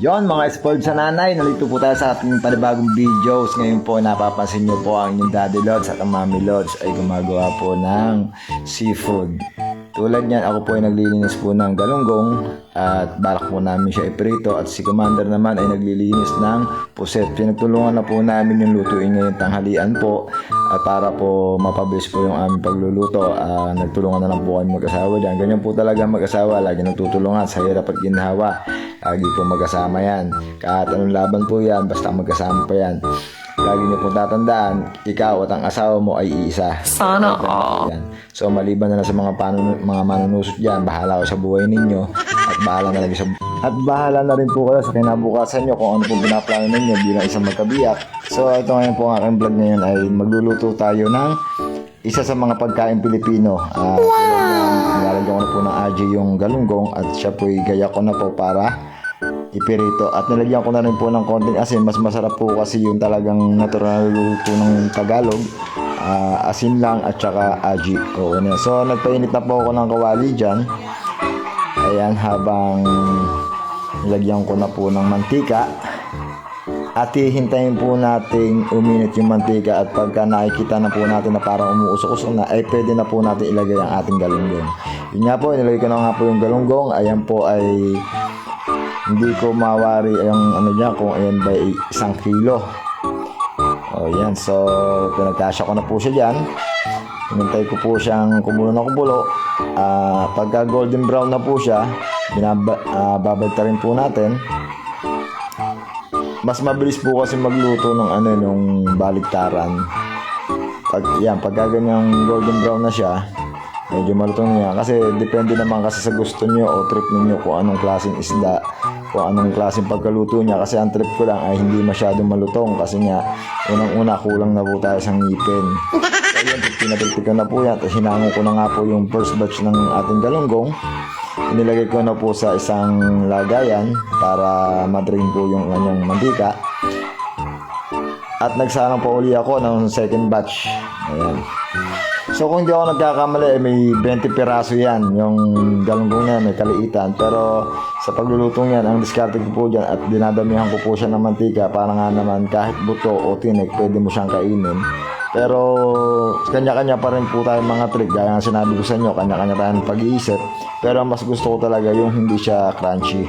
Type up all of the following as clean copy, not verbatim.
Yon mga spoiled sa nanay, nalito po tayo sa ating panibagong videos. Ngayon po napapansin nyo po ang inyong Daddy Lods at ang Mommy Lods ay gumagawa po ng seafood. Tulad niyan, ako po ay naglilinis po ng galunggong at balak po namin siya iprito at si Commander naman ay naglilinis ng puset. Pinagtulungan na po namin yung lutuin ngayong tanghalian po at para po mapabilis po yung aming pagluluto. Nagtulungan na lang po kami mag-asawa dyan. Ganyan po talaga mag-asawa, lagi nagtutulungan sa hirap at ginhawa. Lagi po mag-asama yan. Kahit anong laban po yan, basta mag-asama pa yan. Lagi niyo po tatandaan, ikaw at ang asawa mo ay iisa. Sana all. So maliban na lang sa mga manunusot dyan, bahala ko sa buhay ninyo at bahala na rin po kayo sa kinabukasan nyo kung ano po pinaplano ninyo bilang isang magkabiyak. So ito ngayon po ang aking vlog ngayon ay magluluto tayo ng isa sa mga pagkain Pilipino. Nilalagyan ko na po ng aji yung galunggong at siya po igaya ko na po para ipirito at nilagyan ko na rin po ng konting asin. Mas masarap po kasi yung talagang natural luto ng Tagalog, asin lang at saka aji. So nagpainit na po ako ng kawali dyan. Ayan, habang nilagyan ko na po ng mantika at hihintayin po natin uminit yung mantika at pagka nakikita na po natin na parang umuusok-usok na ay pwede na po natin ilagay ang ating galunggong. Yun nga po, nilagay ko na nga po yung galunggong. Ayan po ay hindi ko mawari ang ano niya kung ayan ba 1 kilo. Yan, so pinagkasya ko na po siya dyan. Hinintay ko po siyang kumulo na kumulo. Pagka golden brown na po siya, babagta rin po natin. Mas mabilis po kasi magluto nung baligtaran. Pagka ganyang golden brown na siya, medyo malutong niya. Kasi depende naman kasi sa gusto niyo o trip niyo kung anong klaseng isda, kung anong klaseng pagkaluto niya. Kasi ang trip ko lang ay hindi masyadong malutong kasi nga unang-una kulang na po tayo sa ngipin. Ayun, pinatigtig ko na po yan. Tapos hinango ko na nga po yung first batch ng ating galunggong. Inilagay ko na po sa isang lagayan para madrain po yung kanyang mantika. At nagsalang po uli ako ng second batch. Ayan. So kung hindi ako nagkakamali, may 20 piraso yan. Yung galunggong na may kaliitan. Pero sa paglulutong yan, ang diskarte ko po dyan at dinadamihan ko po siya ng mantika para nga naman kahit buto o tinik, pwede mo siyang kainin. Pero kanya-kanya pa rin po tayo mga trick. Gaya nga sinabi ko sa inyo, kanya-kanya tayong pag-iisip. Pero mas gusto ko talaga yung hindi siya crunchy.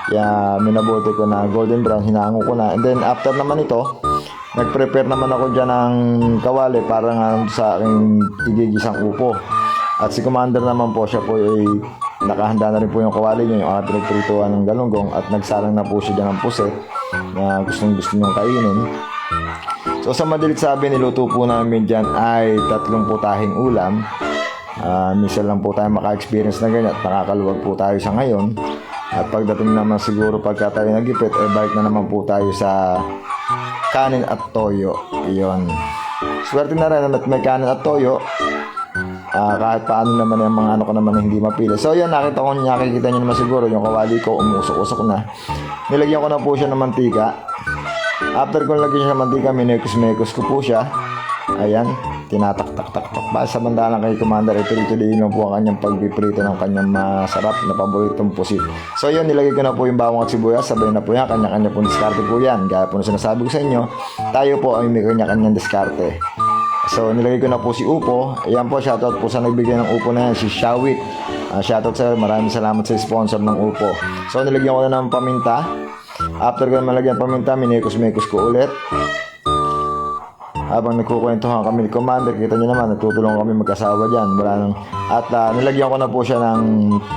Kaya minabuti ko na golden brown, hinango ko na. And then after naman ito, nag-prepare naman ako dyan ng kawali para nga sa aking igigisang upo. At si Commander naman po, siya po ay nakahanda na rin po yung kawali niya, yung ating pinagprituan ng galunggong. At nagsalang na po siya dyan ng puset na gustong-gusto niyong kainin. So sa madalit sabi, niluto po namin dyan ay 3 putahing ulam. Minsan lang po tayo maka-experience na ganyan at nakakaluwag po tayo sa ngayon. At pagdating naman siguro pagka tayo nagipit, balik na naman po tayo sa kanin at toyo. Iyon. Swerte na rin at may kanin at toyo. Kahit paano naman yung mga ano ko naman hindi mapili. So yun, nakikita nyo naman siguro yung kawali ko umusok-usok na. Nilagyan ko na po siya ng mantika. After ko nilagyan siya ng mantika, minekos-mekos ko po siya. Ayan, tinatak-tak-tak-tak. Sa mandalang kay Commander, ituloy-tuloy lang po ang kanyang pagpiprito ng kanyang masarap na paboritong pusit. So yun, nilagay ko na po yung bawang at sibuyas. Sabay na po yan, kanya-kanya po diskarte po yan. Gaya po na sinasabi ko sa inyo, tayo po ay may kanya-kanyang diskarte. So nilagay ko na po si Upo. Ayan po, shoutout po sa nagbigay ng Upo na yan, si Shawit. Shoutout sir, maraming salamat sa sponsor ng Upo. So nilagyan ko na ng paminta. After ko na malagyan paminta, minekos-mekos ko ulit. Habang nagkukwentuhan kami ni Commander, kita nyo naman, nagtutulong kami mag-asawa dyan. At nilagyan ko na po siya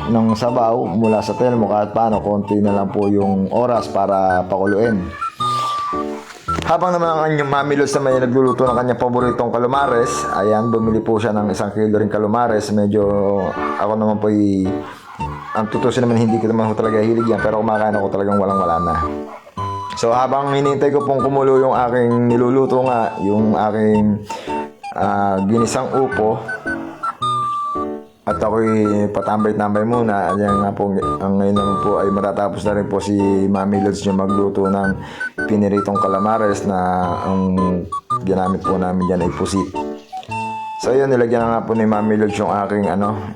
ng sabaw mula sa telmo kahit paano, konti na lang po yung oras para pakuluin. Habang naman ang kanyang Mommy Lods naman yung nagluluto ng kanyang paboritong calamares, ayan, bumili po siya ng 1 kilo ring calamares. Medyo ako naman po ang tutusin naman, hindi ko naman talaga hilig yan, pero kumakain ako talagang walang-wala na. So habang hinintay ko pong kumulo yung aking niluluto nga, yung aking ginisang upo, at ako'y patambay-tambay muna. Ayan nga po, ngayon naman po ay matatapos na rin po si Mommy Lods niya magluto ng piniritong calamares na ang ginamit po namin dyan ay pusit. So yun, nilagyan na nga po ni Mami Lods yung aking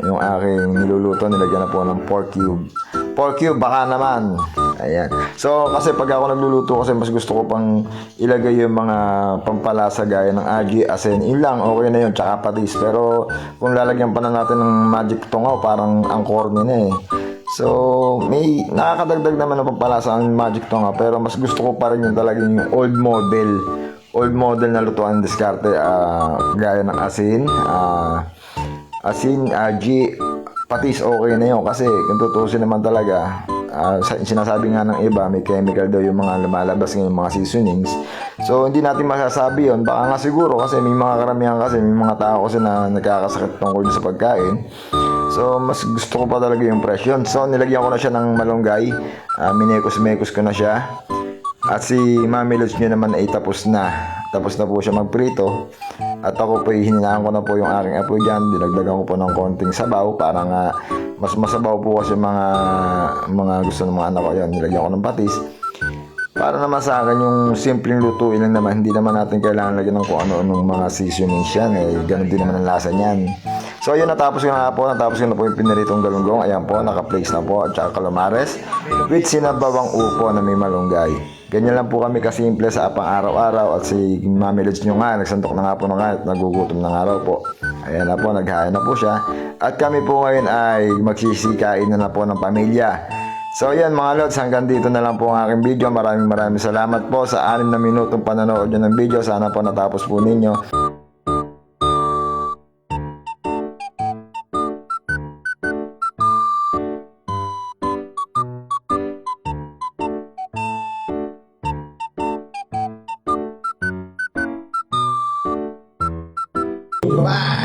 yung aking niluluto, nilagyan na po ng pork cube. Pork cube, baka naman. Ayan. So kasi pag ako nagluluto kasi mas gusto ko pang ilagay yung mga pampalasa gaya ng aji, asin, yun lang, okay na yun, tsaka patis. Pero kung lalagyan pa na natin ng magic tungaw, parang ang corny na eh. So, may nakakadagdag naman ng pampalasa ang magic tungaw, pero mas gusto ko pa rin yung talagang yung old model na lutuan diskarte, gaya ng asin, aji, patis, okay na yun kasi kung tutusin naman talaga, sinasabi nga ng iba may chemical daw yung mga lumalabas ng mga seasonings. So hindi natin masasabi yon, baka nga siguro kasi may mga karamihan, kasi may mga tao kasi na nagkakasakit tungkol sa pagkain. So mas gusto ko pa talaga yung fresh yun. So nilagyan ko na siya ng malunggay, minekos-mekos ko na siya. At si Mami Lods nyo naman ay tapos na po siya magprito. At ako po hininaan ko na po yung aking apoy dyan. Dinagdagan ko po ng konting sabaw para nga mas masabaw po kasi mga gusto ng mga anak ko. Yan, nilagyan ko ng patis. Para naman sa akin yung simpleng lutuin lang naman. Hindi naman natin kailangan lagyan ng kung ano-anong mga seasonings yan. Ganun din naman ang lasa niyan. So yun, natapos ko na po yung piniritong galunggong. Ayan po, naka-place na po. At saka calamares with sinabawang upo na may malunggay. Ganyan lang po kami kasimple sa apang araw-araw. At si Mami Lods nyo nga, nagsantok na nga po na nga at nagugutom na nga raw po. Ayan na po, naghahain na po siya. At kami po ngayon ay magsisikain na po ng pamilya. So yan mga Lods, hanggang dito na lang po ang aking video. Maraming salamat po sa 6 na minutong panonood nyo ng video. Sana po natapos po ninyo. Baba!